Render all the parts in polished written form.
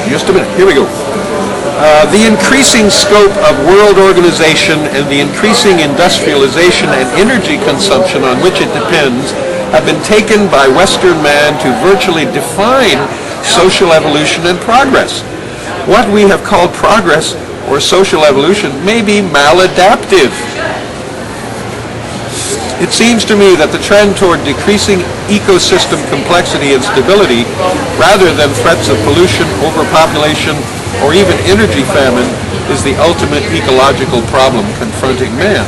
Just a minute. Here we go. The increasing scope of world organization and the increasing industrialization and energy consumption on which it depends have been taken by Western man to virtually define social evolution and progress. What we have called progress or social evolution may be maladaptive. It seems to me that the trend toward decreasing ecosystem complexity and stability, rather than threats of pollution, overpopulation, or even energy famine, is the ultimate ecological problem confronting man.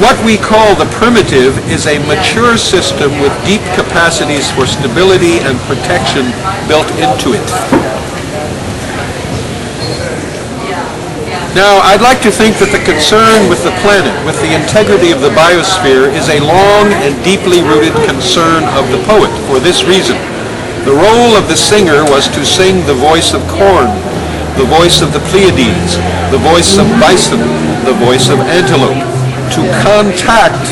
What we call the primitive is a mature system with deep capacities for stability and protection built into it. Now, I'd like to think that the concern with the planet, with the integrity of the biosphere, is a long and deeply rooted concern of the poet for this reason. The role of the singer was to sing the voice of corn, the voice of the Pleiades, the voice of bison, the voice of antelope. To contact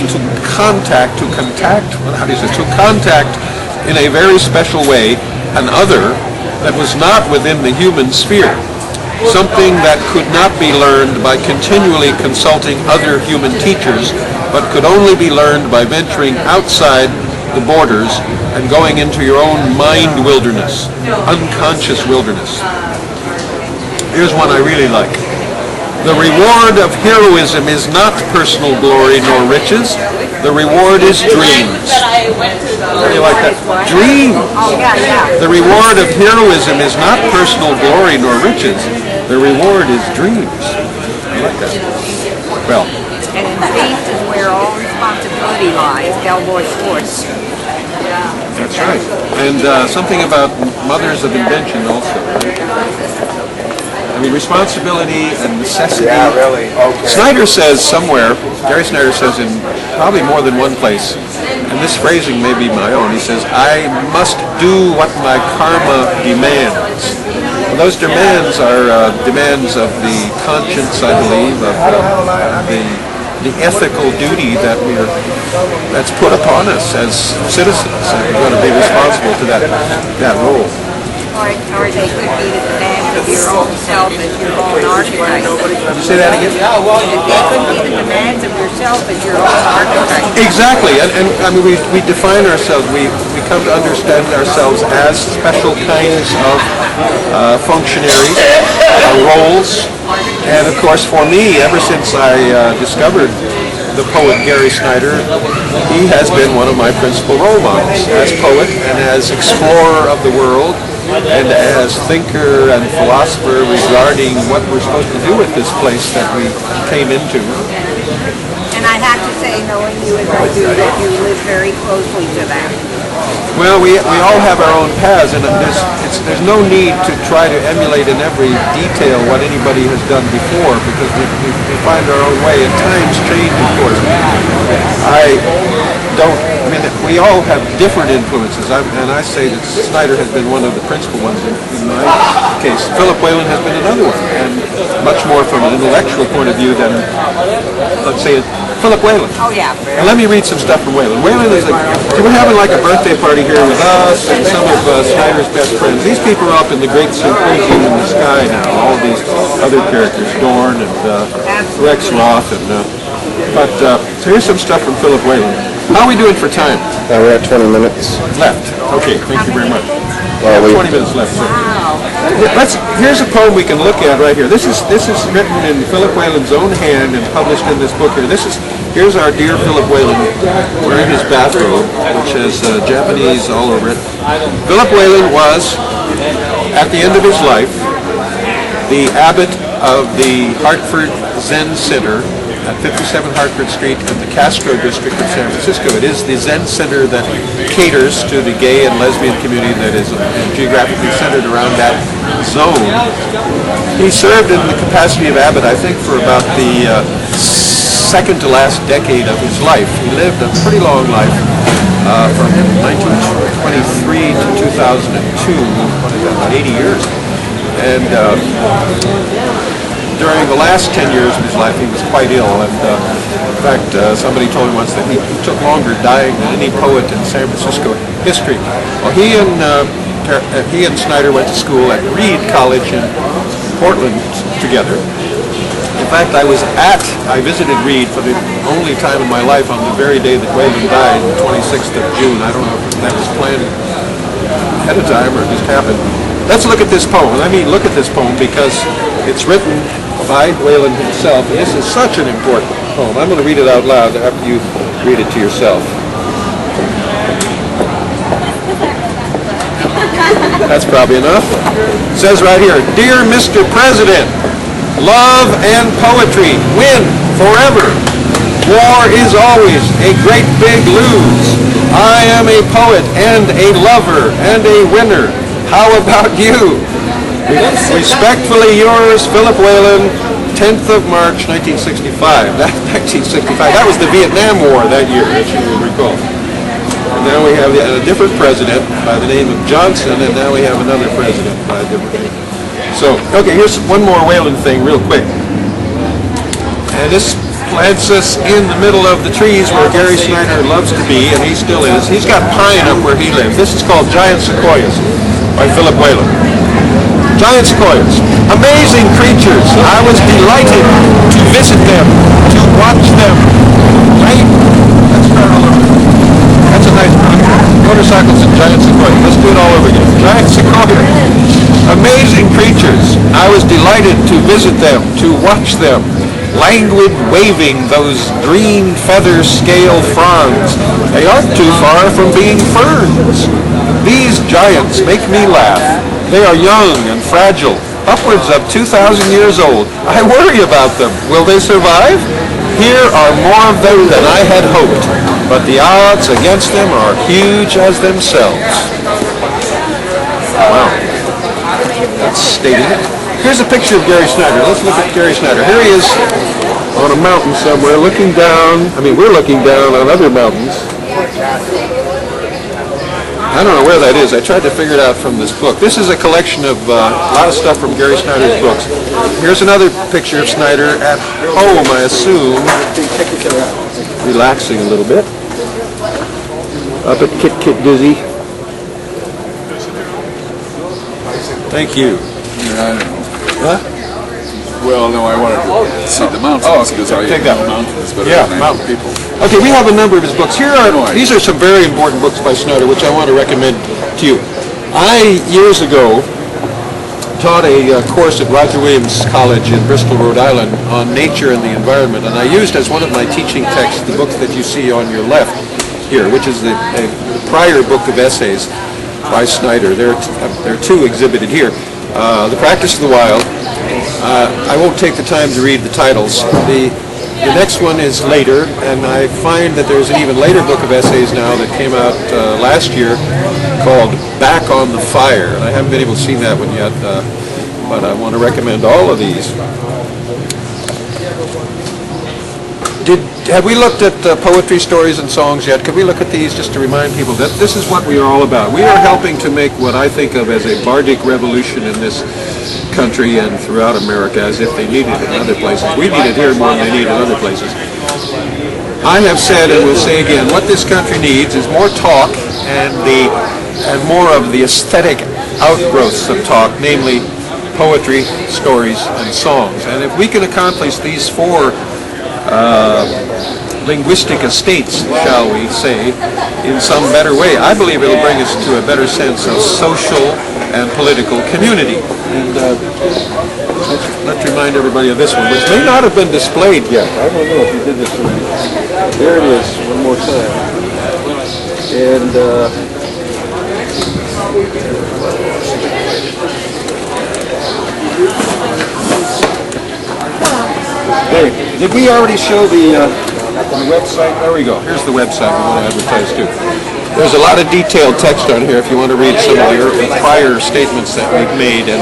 in a very special way an other that was not within the human sphere. Something that could not be learned by continually consulting other human teachers, but could only be learned by venturing outside the borders and going into your own mind wilderness, unconscious wilderness. Here's one I really like. The reward of heroism is not personal glory nor riches. The reward is dreams. How do you like that? Dreams. The reward of heroism is not personal glory nor riches. The reward is dreams. I like that. Well. And in dreams is where all responsibility lies, Delboy Schwartz. That's right. And something about mothers of invention also. I mean, responsibility and necessity. Yeah, really. Okay. Snyder says somewhere, Gary Snyder says in probably more than one place, and this phrasing may be my own, he says, I must do what my karma demands. And those demands are demands of the conscience, I believe, of the ethical duty that's put upon us as citizens, and we're going to be responsible to that role. Or they could be the demands of your own self as your own archetype. Did you say that again? They could be the demands of yourself as your own archetype. Exactly, and I mean we define ourselves, we come to understand ourselves as special kinds of functionaries, roles, and of course for me, ever since I discovered the poet Gary Snyder, he has been one of my principal role models as poet and as explorer of the world, and as thinker and philosopher regarding what we're supposed to do with this place that we came into. And I have to say, knowing you as I do, that you live very closely to that. Well, we all have our own paths, and there's no need to try to emulate in every detail what anybody has done before, because we find our own way, and times change, of course. I mean, we all have different influences, and I say that Snyder has been one of the principal ones in my case. Philip Whalen has been another one, and much more from an intellectual point of view than, let's say, Philip Whalen. Oh, yeah. And let me read some stuff from Whalen. Whalen is we're having like a birthday party here with us and some of Snyder's best friends. These people are up in the great symposium in the sky now, all of these other characters, Dorn and Rex Roth. So here's some stuff from Philip Whalen. How are we doing for time? We're at 20 minutes. Left. Okay, thank you very much. Well, we have 20 minutes left. Wow. Here's a poem we can look at right here. This is written in Philip Whalen's own hand and published in this book here. Here's our dear Philip Whalen wearing his bathrobe, which has Japanese all over it. Philip Whalen was, at the end of his life, the abbot of the Hartford Zen Center at 57 Hartford Street in the Castro district of San Francisco. It is the Zen Center that caters to the gay and lesbian community that is geographically centered around that zone. He served in the capacity of abbot, I think, for about the second to last decade of his life. He lived a pretty long life from 1923 to 2002, about 80 years. And during the last 10 years of his life, he was quite ill, and In fact, somebody told me once that he took longer dying than any poet in San Francisco history. Well, he and Snyder went to school at Reed College in Portland together. In fact, I visited Reed for the only time in my life on the very day that Whalen died, the 26th of June. I don't know if that was planned ahead of time or just happened. Let's look at this poem. And I mean look at this poem because it's written by Whalen himself, and this is such an important poem. I'm going to read it out loud after you read it to yourself. That's probably enough. It says right here, Dear Mr. President, love and poetry win forever. War is always a great big lose. I am a poet and a lover and a winner. How about you? Respectfully yours, Philip Whalen, 10th of March, 1965. That was the Vietnam War that year, as you will recall. And now we have a different president by the name of Johnson, and now we have another president by a different name. So, okay, here's one more Whalen thing real quick. And this plants us in the middle of the trees where Gary Snyder loves to be, and he still is. He's got pine up where he lives. This is called Giant Sequoias by Philip Whalen. Giant sequoias, amazing creatures. I was delighted to visit them, to watch them. Right? Let's start all over. That's a nice contrast. Motorcycles and giant sequoias. Let's do it all over again. Giant sequoias, amazing creatures. I was delighted to visit them, to watch them. Languid waving those green feather scale fronds. They aren't too far from being ferns. These giants make me laugh. They are young and fragile, upwards of 2,000 years old. I worry about them. Will they survive? Here are more of them than I had hoped, but the odds against them are huge as themselves. Wow. That's stating it. Here's a picture of Gary Snyder. Let's look at Gary Snyder. Here he is on a mountain somewhere looking down. We're looking down on other mountains. I don't know where that is. I tried to figure it out from this book. This is a collection of a lot of stuff from Gary Snyder's books. Here's another picture of Snyder at home, I assume, relaxing a little bit. Up at Kit Kit Dizzy. Thank you. Huh? Well, no, I wanted to see the mountains because I take that mountains, but yeah, I don't know mountain people. Okay, we have a number of his books. These are some very important books by Snyder, which I want to recommend to you. I, years ago, taught a course at Roger Williams College in Bristol, Rhode Island on nature and the environment, and I used as one of my teaching texts the book that you see on your left here, which is a prior book of essays by Snyder. There are two exhibited here. The Practice of the Wild. I won't take the time to read the titles. The next one is later, and I find that there's an even later book of essays now that came out last year called Back on the Fire. And I haven't been able to see that one yet, but I want to recommend all of these. Have we looked at poetry, stories, and songs yet? Could we look at these just to remind people that this is what we are all about? We are helping to make what I think of as a bardic revolution in this country and throughout America, as if they need it in other places. We need it here more than they need it in other places. I have said and will say again, what this country needs is more talk and more of the aesthetic outgrowths of talk, namely poetry, stories, and songs. And if we can accomplish these four linguistic estates, shall we say, in some better way, I believe it'll bring us to a better sense of social and political community. And let's remind everybody of this one, which may not have been displayed yet. I don't know if you did this already. There it is, one more time. And hey, did we already show the website? There we go. Here's the website we want to advertise too. There's a lot of detailed text on here if you want to read some of the prior statements that we've made, and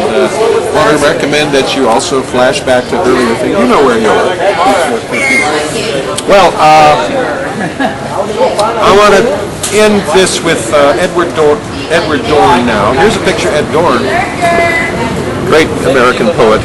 want to recommend that you also flash back to earlier things. You know where you are. Well, I want to end this with Edward Dorn now. Here's a picture of Ed Dorn, great American poet.